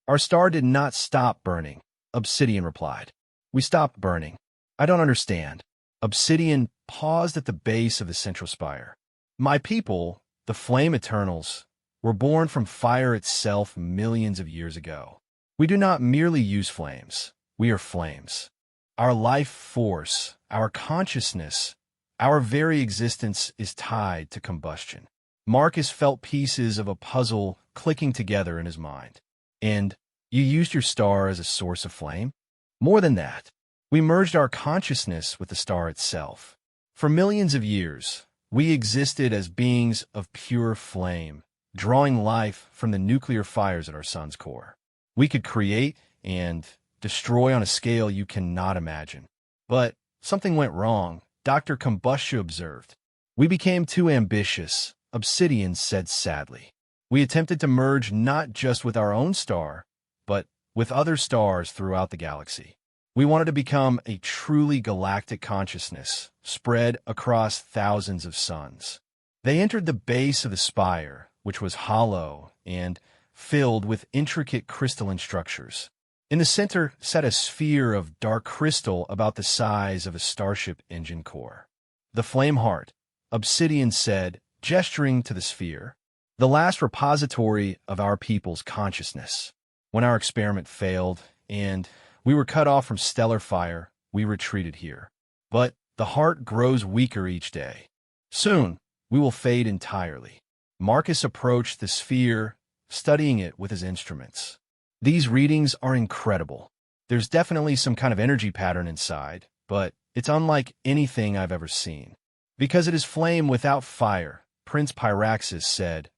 "Our star did not stop burning," Obsidian replied. "We stopped burning." "I don't understand." Obsidian paused at the base of the central spire. "My people, the Flame Eternals, were born from fire itself millions of years ago. We do not merely use flames. We are flames. Our life force, our consciousness, our very existence is tied to combustion." Marcus felt pieces of a puzzle clicking together in his mind. "And you used your star as a source of flame?" "More than that. We merged our consciousness with the star itself. For millions of years, we existed as beings of pure flame, drawing life from the nuclear fires at our sun's core. We could create and destroy on a scale you cannot imagine. But something went wrong," Dr. Combustia observed. "We became too ambitious," Obsidian said sadly. "We attempted to merge not just with our own star, but with other stars throughout the galaxy. We wanted to become a truly galactic consciousness, spread across thousands of suns." They entered the base of the spire, which was hollow and filled with intricate crystalline structures. In the center sat a sphere of dark crystal about the size of a starship engine core. "The Flame Heart," Obsidian said, gesturing to the sphere. "The last repository of our people's consciousness. When our experiment failed, and we were cut off from stellar fire, we retreated here. But the heart grows weaker each day. Soon, we will fade entirely." Marcus approached the sphere, studying it with his instruments. "These readings are incredible. There's definitely some kind of energy pattern inside, but it's unlike anything I've ever seen." "Because it is flame without fire," Prince Pyraxis said,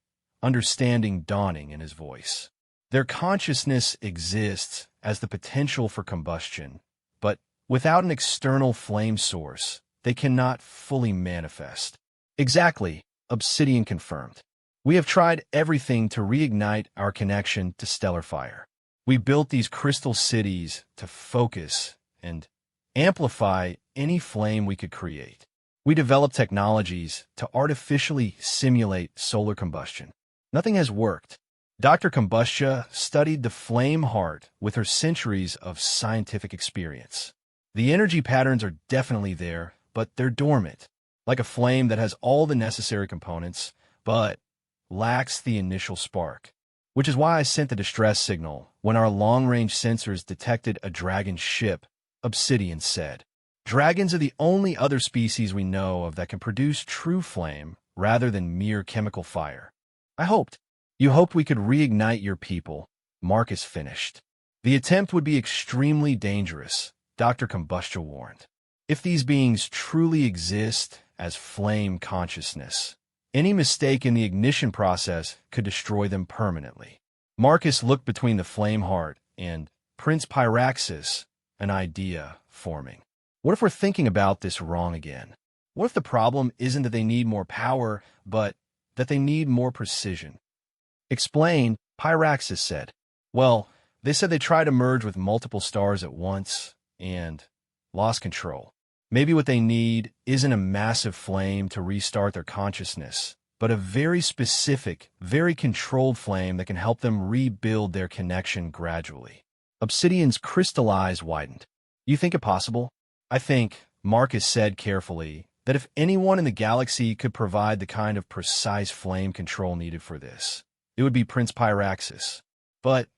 understanding dawning in his voice. "Their consciousness exists as the potential for combustion, but without an external flame source, they cannot fully manifest." "Exactly," Obsidian confirmed. "We have tried everything to reignite our connection to stellar fire. We built these crystal cities to focus and amplify any flame we could create. We developed technologies to artificially simulate solar combustion. Nothing has worked." Dr. Combustia studied the Flame Heart with her centuries of scientific experience. "The energy patterns are definitely there, but they're dormant, like a flame that has all the necessary components, but lacks the initial spark. which is why I sent the distress signal when our long-range sensors detected a dragon ship, Obsidian said. Dragons are the only other species we know of that can produce true flame rather than mere chemical fire. You hoped we could reignite your people, Marcus finished. The attempt would be extremely dangerous, Dr. Combustia warned. If these beings truly exist as flame consciousness, any mistake in the ignition process could destroy them permanently. Marcus looked between the flame heart and Prince Pyraxis, an idea forming. What if we're thinking about this wrong again? What if the problem isn't that they need more power, but that they need more precision? Explain, Pyraxis said. Well, they said they tried to merge with multiple stars at once and lost control. Maybe what they need isn't a massive flame to restart their consciousness, but a very specific, very controlled flame that can help them rebuild their connection gradually. Obsidian's crystal eyes widened. You think it possible? I think, Marcus said carefully, that if anyone in the galaxy could provide the kind of precise flame control needed for this, it would be Prince Pyraxis. But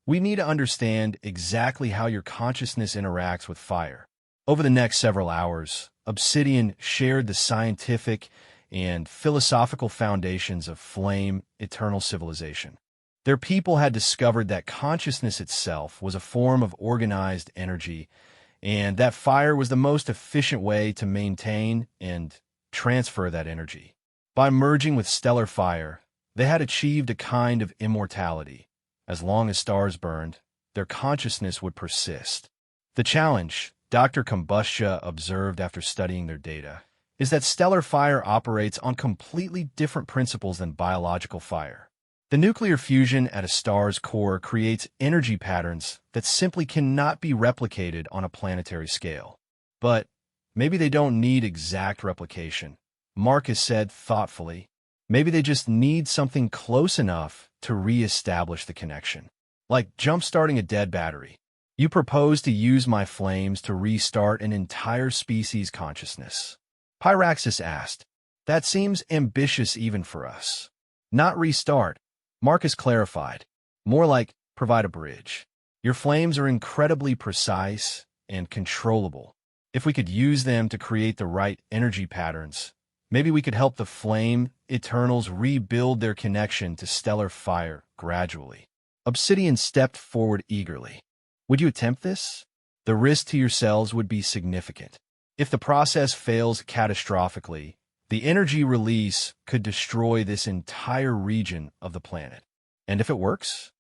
we need to understand exactly how your consciousness interacts with fire. Over the next several hours, Obsidian shared the scientific and philosophical foundations of flame eternal civilization. Their people had discovered that consciousness itself was a form of organized energy, and that fire was the most efficient way to maintain and transfer that energy. By merging with stellar fire, they had achieved a kind of immortality. As long as stars burned, their consciousness would persist. The challenge, Dr. Combustia observed after studying their data, is that stellar fire operates on completely different principles than biological fire. The nuclear fusion at a star's core creates energy patterns that simply cannot be replicated on a planetary scale. But maybe they don't need exact replication, Marcus said thoughtfully. Maybe they just need something close enough to re-establish the connection. Like jump-starting a dead battery. You propose to use my flames to restart an entire species' consciousness. Pyraxis asked. That seems ambitious even for us. Not restart, Marcus clarified. More like provide a bridge. Your flames are incredibly precise and controllable. If we could use them to create the right energy patterns, maybe we could help the flame Eternals rebuild their connection to stellar fire gradually. Obsidian stepped forward eagerly. Would you attempt this? The risk to yourselves would be significant. If the process fails catastrophically, the energy release could destroy this entire region of the planet. And if it works?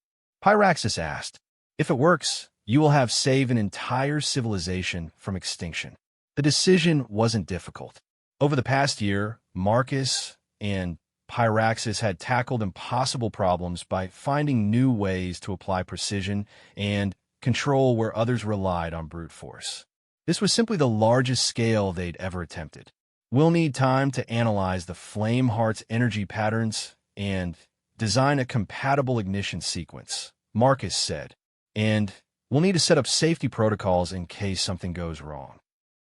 Pyraxis asked. If it works, you will have saved an entire civilization from extinction. The decision wasn't difficult. Over the past year, Marcus and Pyraxis had tackled impossible problems by finding new ways to apply precision and control where others relied on brute force. This was simply the largest scale they'd ever attempted. We'll need time to analyze the Flame Heart's energy patterns and design a compatible ignition sequence, Marcus said. And we'll need to set up safety protocols in case something goes wrong.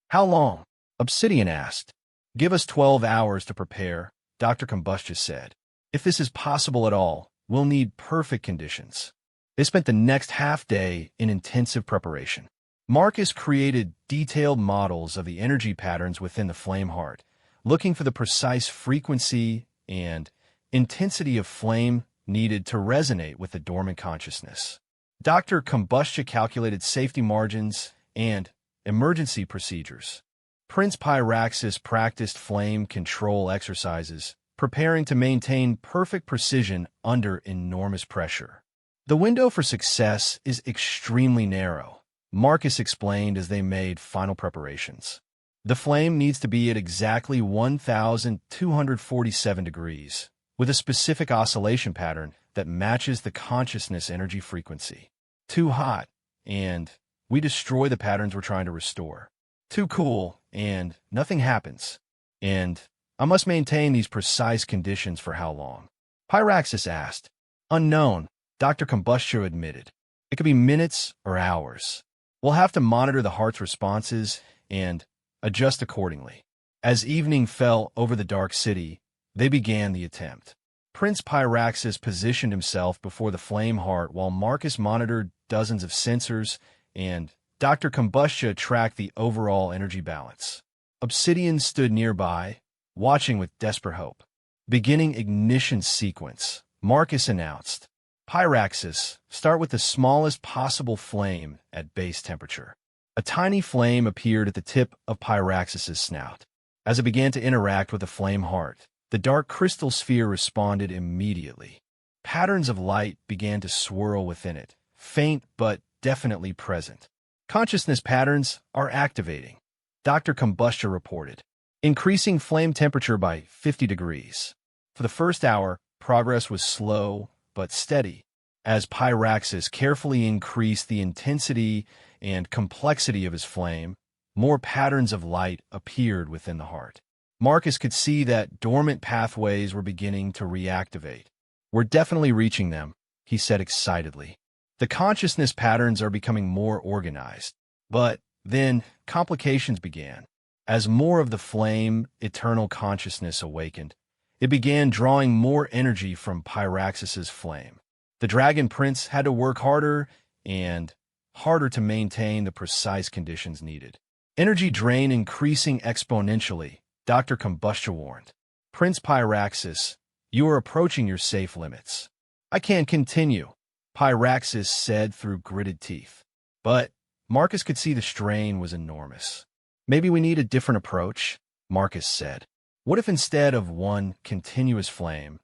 How long? Obsidian asked. Give us 12 hours to prepare, Dr. Combustia said. If this is possible at all, we'll need perfect conditions. They spent the next half-day in intensive preparation. Marcus created detailed models of the energy patterns within the Flame Heart, looking for the precise frequency and intensity of flame needed to resonate with the dormant consciousness. Dr. Combustia calculated safety margins and emergency procedures. Prince Pyraxis practiced flame control exercises, preparing to maintain perfect precision under enormous pressure. The window for success is extremely narrow, Marcus explained as they made final preparations. The flame needs to be at exactly 1,247 degrees, with a specific oscillation pattern that matches the consciousness energy frequency. Too hot, and we destroy the patterns we're trying to restore. Too cool, and nothing happens. And I must maintain these precise conditions for how long? Pyraxis asked. Unknown, Dr. Combustia admitted. It could be minutes or hours. We'll have to monitor the heart's responses and adjust accordingly. As evening fell over the dark city, they began the attempt. Prince Pyraxis positioned himself before the flame heart while Marcus monitored dozens of sensors and Dr. Combustia tracked the overall energy balance. Obsidian stood nearby, watching with desperate hope. Beginning ignition sequence, Marcus announced. Pyraxis, start with the smallest possible flame at base temperature. A tiny flame appeared at the tip of Pyraxis's snout. As it began to interact with the flame heart, the dark crystal sphere responded immediately. Patterns of light began to swirl within it, faint but definitely present. Consciousness patterns are activating, Dr. Combustia reported, increasing flame temperature by 50 degrees. For the first hour, progress was slow but steady. As Pyraxis carefully increased the intensity and complexity of his flame, more patterns of light appeared within the heart. Marcus could see that dormant pathways were beginning to reactivate. We're definitely reaching them, he said excitedly. The consciousness patterns are becoming more organized. But then complications began. As more of the flame, eternal consciousness awakened, it began drawing more energy from Pyraxis's flame. The Dragon Prince had to work harder and harder to maintain the precise conditions needed. Energy drain increasing exponentially, Dr. Combustia warned. Prince Pyraxis, you are approaching your safe limits. I can't continue, Pyraxis said through gritted teeth. But Marcus could see the strain was enormous. Maybe we need a different approach, Marcus said. What if instead of one continuous flame,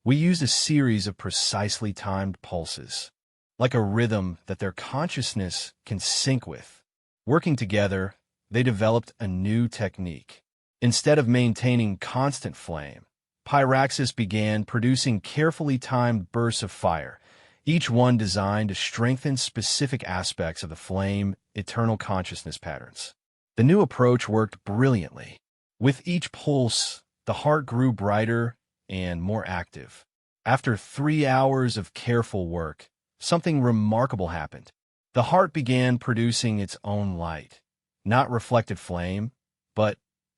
we used a series of precisely timed pulses, like a rhythm that their consciousness can sync with? Working together, they developed a new technique. Instead of maintaining constant flame, Pyraxis began producing carefully timed bursts of fire, each one designed to strengthen specific aspects of the flame eternal consciousness patterns. The new approach worked brilliantly. With each pulse, the heart grew brighter and more active. After 3 hours of careful work, something remarkable happened. The heart began producing its own light, not reflected flame, but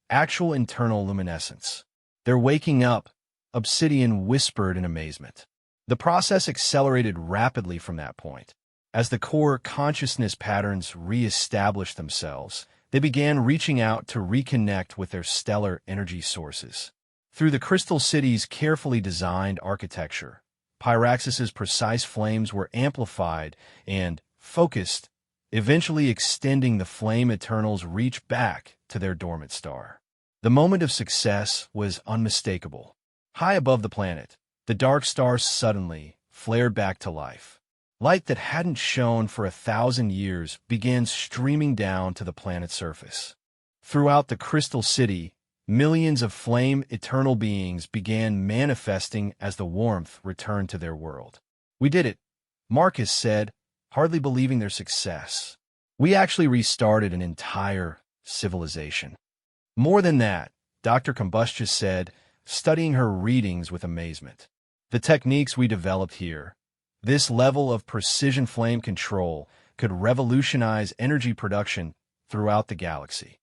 actual internal luminescence. They're waking up, Obsidian whispered in amazement. The process accelerated rapidly from that point. As the core consciousness patterns re-established themselves, they began reaching out to reconnect with their stellar energy sources. Through the Crystal City's carefully designed architecture, Pyraxis's precise flames were amplified and focused, eventually extending the flame Eternal's reach back to their dormant star. The moment of success was unmistakable. High above the planet, the dark star suddenly flared back to life. Light that hadn't shone for 1,000 years began streaming down to the planet's surface. Throughout the Crystal City, millions of flame eternal beings began manifesting as the warmth returned to their world. We did it, Marcus said, hardly believing their success. We actually restarted an entire civilization. More than that, Dr. Combustia said, studying her readings with amazement. The techniques we developed here, this level of precision flame control, could revolutionize energy production throughout the galaxy.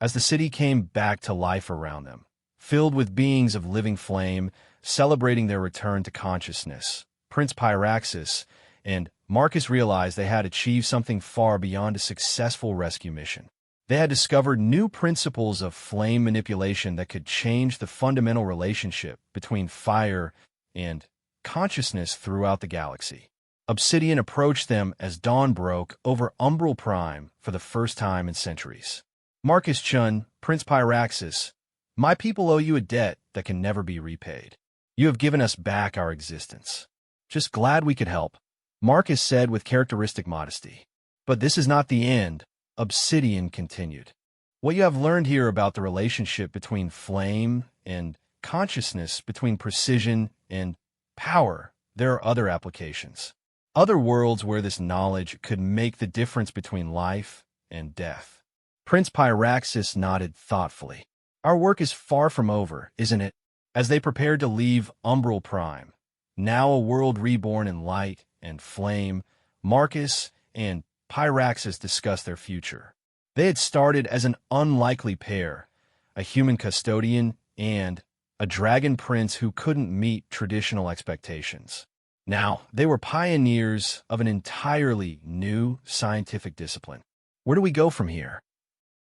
As the city came back to life around them, filled with beings of living flame, celebrating their return to consciousness, Prince Pyraxis and Marcus realized they had achieved something far beyond a successful rescue mission. They had discovered new principles of flame manipulation that could change the fundamental relationship between fire and consciousness throughout the galaxy. Obsidian approached them as dawn broke over Umbral Prime for the first time in centuries. Marcus Chun, Prince Pyraxis, my people owe you a debt that can never be repaid. You have given us back our existence. Just glad we could help, Marcus said with characteristic modesty. But this is not the end, Obsidian continued. What you have learned here about the relationship between flame and consciousness, between precision and power, there are other applications. Other worlds where this knowledge could make the difference between life and death. Prince Pyraxis nodded thoughtfully. Our work is far from over, isn't it? As they prepared to leave Umbral Prime, now a world reborn in light and flame, Marcus and Pyraxis discussed their future. They had started as an unlikely pair, a human custodian and a dragon prince who couldn't meet traditional expectations. Now, they were pioneers of an entirely new scientific discipline. Where do we go from here?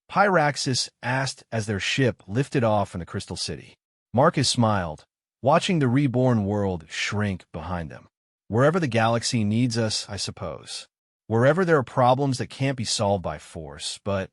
Pyraxis asked as their ship lifted off from the Crystal City. Marcus smiled, watching the reborn world shrink behind them. Wherever the galaxy needs us, I suppose. Wherever there are problems that can't be solved by force, but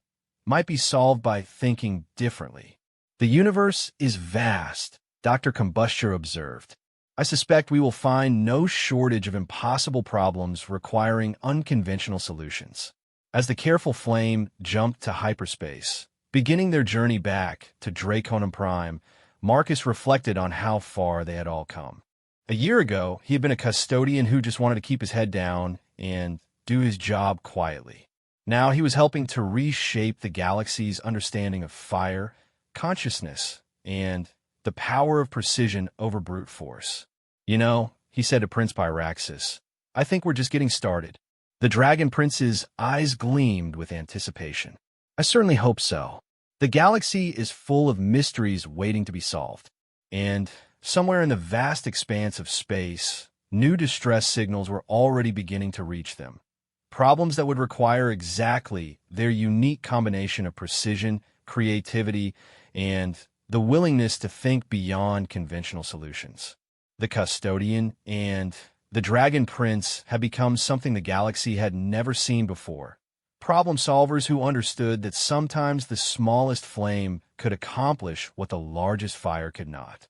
might be solved by thinking differently. The universe is vast, Dr. Combusture observed. I suspect we will find no shortage of impossible problems requiring unconventional solutions. As the careful flame jumped to hyperspace, beginning their journey back to Draconum Prime, Marcus reflected on how far they had all come. A year ago, he had been a custodian who just wanted to keep his head down and do his job quietly. Now he was helping to reshape the galaxy's understanding of fire, consciousness, and the power of precision over brute force. You know, he said to Prince Pyraxis, I think we're just getting started. The Dragon Prince's eyes gleamed with anticipation. I certainly hope so. The galaxy is full of mysteries waiting to be solved. And somewhere in the vast expanse of space, new distress signals were already beginning to reach them. Problems that would require exactly their unique combination of precision, creativity, and the willingness to think beyond conventional solutions. The Custodian and the Dragon Prince had become something the galaxy had never seen before. Problem solvers who understood that sometimes the smallest flame could accomplish what the largest fire could not.